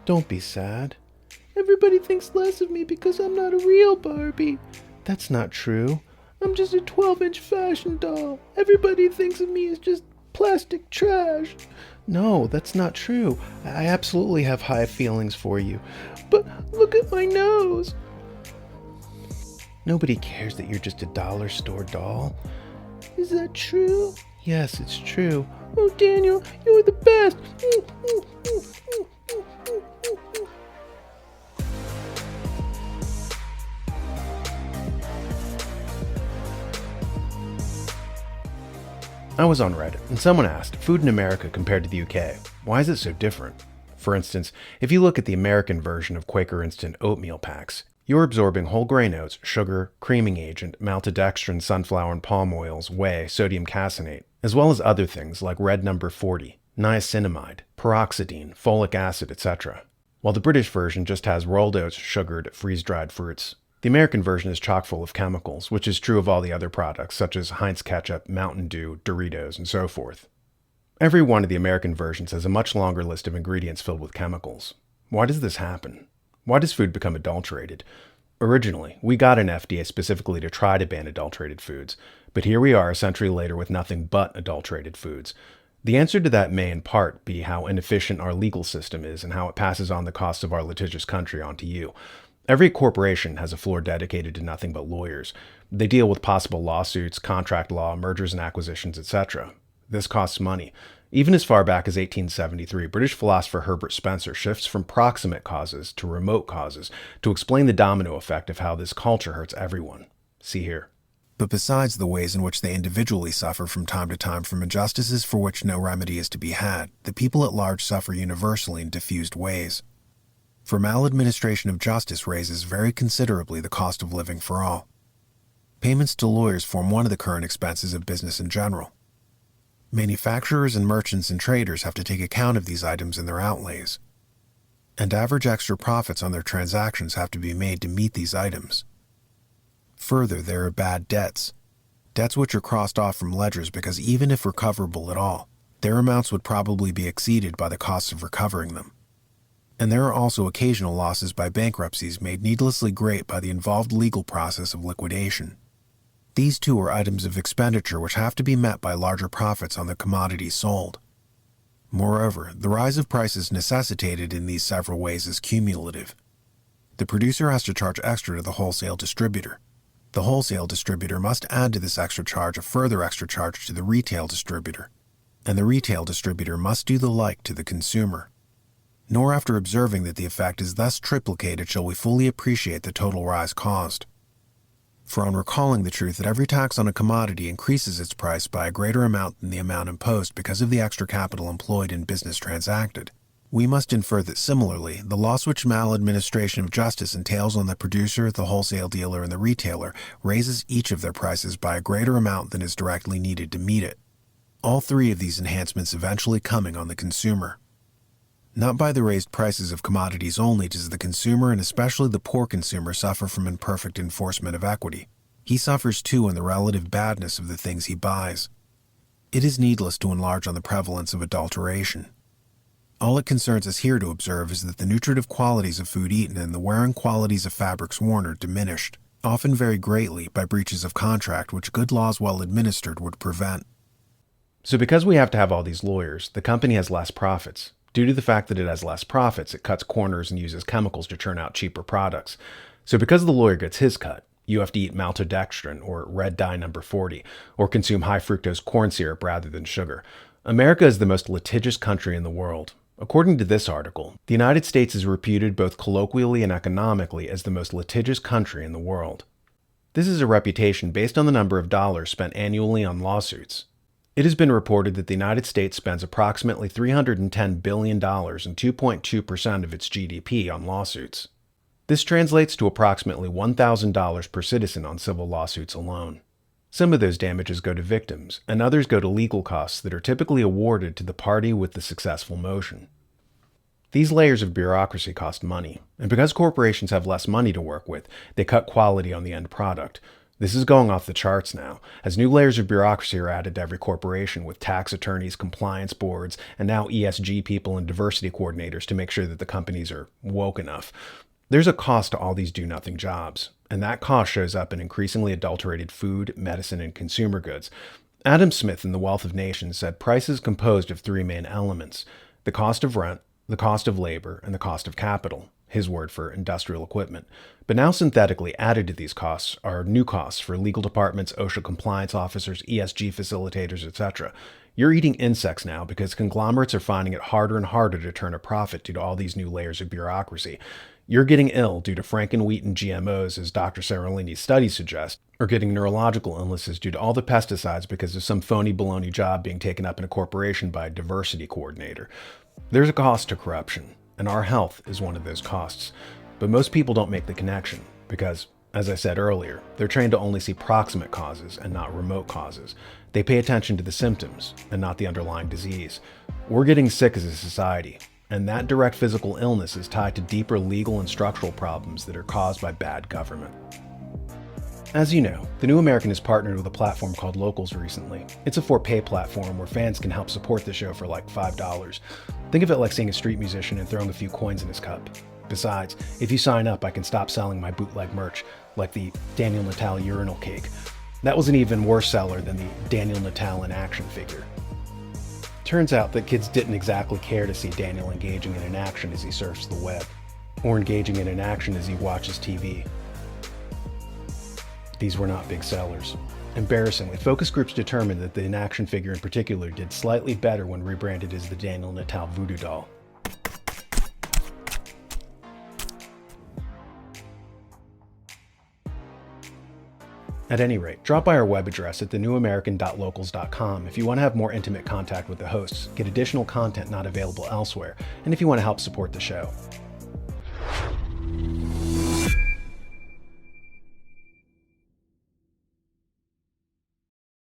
Don't be sad. Everybody thinks less of me because I'm not a real Barbie. That's not true. I'm just a 12-inch fashion doll. Everybody thinks of me as just plastic trash. No, that's not true. I absolutely have high feelings for you. But look at my nose. Nobody cares that you're just a dollar store doll. Is that true? Yes, it's true. Oh, Daniel, you're the best. I was on Reddit, and someone asked, food in America compared to the UK, why is it so different? For instance, if you look at the American version of Quaker Instant oatmeal packs, you're absorbing whole grain oats, sugar, creaming agent, maltodextrin, sunflower and palm oils, whey, sodium caseinate, as well as other things like red number 40, niacinamide, peroxidine, folic acid, etc. While the British version just has rolled oats, sugared, freeze-dried fruits. The American version is chock full of chemicals, which is true of all the other products, such as Heinz ketchup, Mountain Dew, Doritos, and so forth. Every one of the American versions has a much longer list of ingredients filled with chemicals. Why does this happen? Why does food become adulterated? Originally, we got an FDA specifically to try to ban adulterated foods, but here we are a century later with nothing but adulterated foods. The answer to that may in part be how inefficient our legal system is and how it passes on the costs of our litigious country onto you. Every corporation has a floor dedicated to nothing but lawyers. They deal with possible lawsuits, contract law, mergers and acquisitions, etc. This costs money. Even as far back as 1873, British philosopher Herbert Spencer shifts from proximate causes to remote causes to explain the domino effect of how this culture hurts everyone. See here. But besides the ways in which they individually suffer from time to time from injustices for which no remedy is to be had, the people at large suffer universally in diffused ways. For maladministration of justice raises very considerably the cost of living for all. Payments to lawyers form one of the current expenses of business in general. Manufacturers and merchants and traders have to take account of these items in their outlays. And average extra profits on their transactions have to be made to meet these items. Further, there are bad debts. Debts which are crossed off from ledgers because even if recoverable at all, their amounts would probably be exceeded by the costs of recovering them. And there are also occasional losses by bankruptcies made needlessly great by the involved legal process of liquidation. These too are items of expenditure which have to be met by larger profits on the commodities sold. Moreover, the rise of prices necessitated in these several ways is cumulative. The producer has to charge extra to the wholesale distributor. The wholesale distributor must add to this extra charge a further extra charge to the retail distributor, and the retail distributor must do the like to the consumer. Nor after observing that the effect is thus triplicated shall we fully appreciate the total rise caused. For on recalling the truth that every tax on a commodity increases its price by a greater amount than the amount imposed because of the extra capital employed in business transacted, we must infer that similarly, the loss which maladministration of justice entails on the producer, the wholesale dealer, and the retailer raises each of their prices by a greater amount than is directly needed to meet it. All three of these enhancements eventually coming on the consumer. Not by the raised prices of commodities only does the consumer and especially the poor consumer suffer from imperfect enforcement of equity. He suffers too in the relative badness of the things he buys. It is needless to enlarge on the prevalence of adulteration. All it concerns us here to observe is that the nutritive qualities of food eaten and the wearing qualities of fabrics worn are diminished, often very greatly, by breaches of contract which good laws well administered would prevent. So because we have to have all these lawyers, the company has less profits. Due to the fact that it has less profits, it cuts corners and uses chemicals to churn out cheaper products. So because the lawyer gets his cut, you have to eat maltodextrin or red dye number 40, or consume high fructose corn syrup rather than sugar. America is the most litigious country in the world. According to this article, the United States is reputed both colloquially and economically as the most litigious country in the world. This is a reputation based on the number of dollars spent annually on lawsuits. It has been reported that the United States spends approximately $310 billion and 2.2% of its GDP on lawsuits. This translates to approximately $1,000 per citizen on civil lawsuits alone. Some of those damages go to victims, and others go to legal costs that are typically awarded to the party with the successful motion. These layers of bureaucracy cost money, and because corporations have less money to work with, they cut quality on the end product. This is going off the charts now, as new layers of bureaucracy are added to every corporation with tax attorneys, compliance boards, and now ESG people and diversity coordinators to make sure that the companies are woke enough. There's a cost to all these do-nothing jobs, and that cost shows up in increasingly adulterated food, medicine, and consumer goods. Adam Smith in The Wealth of Nations said price is composed of three main elements: the cost of rent, the cost of labor, and the cost of capital, his word for industrial equipment. But now synthetically added to these costs are new costs for legal departments, OSHA compliance officers, ESG facilitators, etc. You're eating insects now because conglomerates are finding it harder and harder to turn a profit due to all these new layers of bureaucracy. You're getting ill due to frankenwheat and GMOs, as Dr. Seralini's studies suggest, or getting neurological illnesses due to all the pesticides because of some phony baloney job being taken up in a corporation by a diversity coordinator. There's a cost to corruption, and our health is one of those costs. But most people don't make the connection because, as I said earlier, they're trained to only see proximate causes and not remote causes. They pay attention to the symptoms and not the underlying disease. We're getting sick as a society, and that direct physical illness is tied to deeper legal and structural problems that are caused by bad government. As you know, The New American has partnered with a platform called Locals recently. It's a for-pay platform where fans can help support the show for like $5. Think of it like seeing a street musician and throwing a few coins in his cup. Besides, if you sign up, I can stop selling my bootleg merch, like the Daniel Natal urinal cake. That was an even worse seller than the Daniel Natal in action figure. Turns out that kids didn't exactly care to see Daniel engaging in an action as he surfs the web, or engaging in an action as he watches TV. These were not big sellers. Embarrassingly, focus groups determined that the in-action figure in particular did slightly better when rebranded as the Daniel Natal Voodoo Doll. At any rate, drop by our web address at thenewamerican.locals.com if you want to have more intimate contact with the hosts, get additional content not available elsewhere, and if you want to help support the show.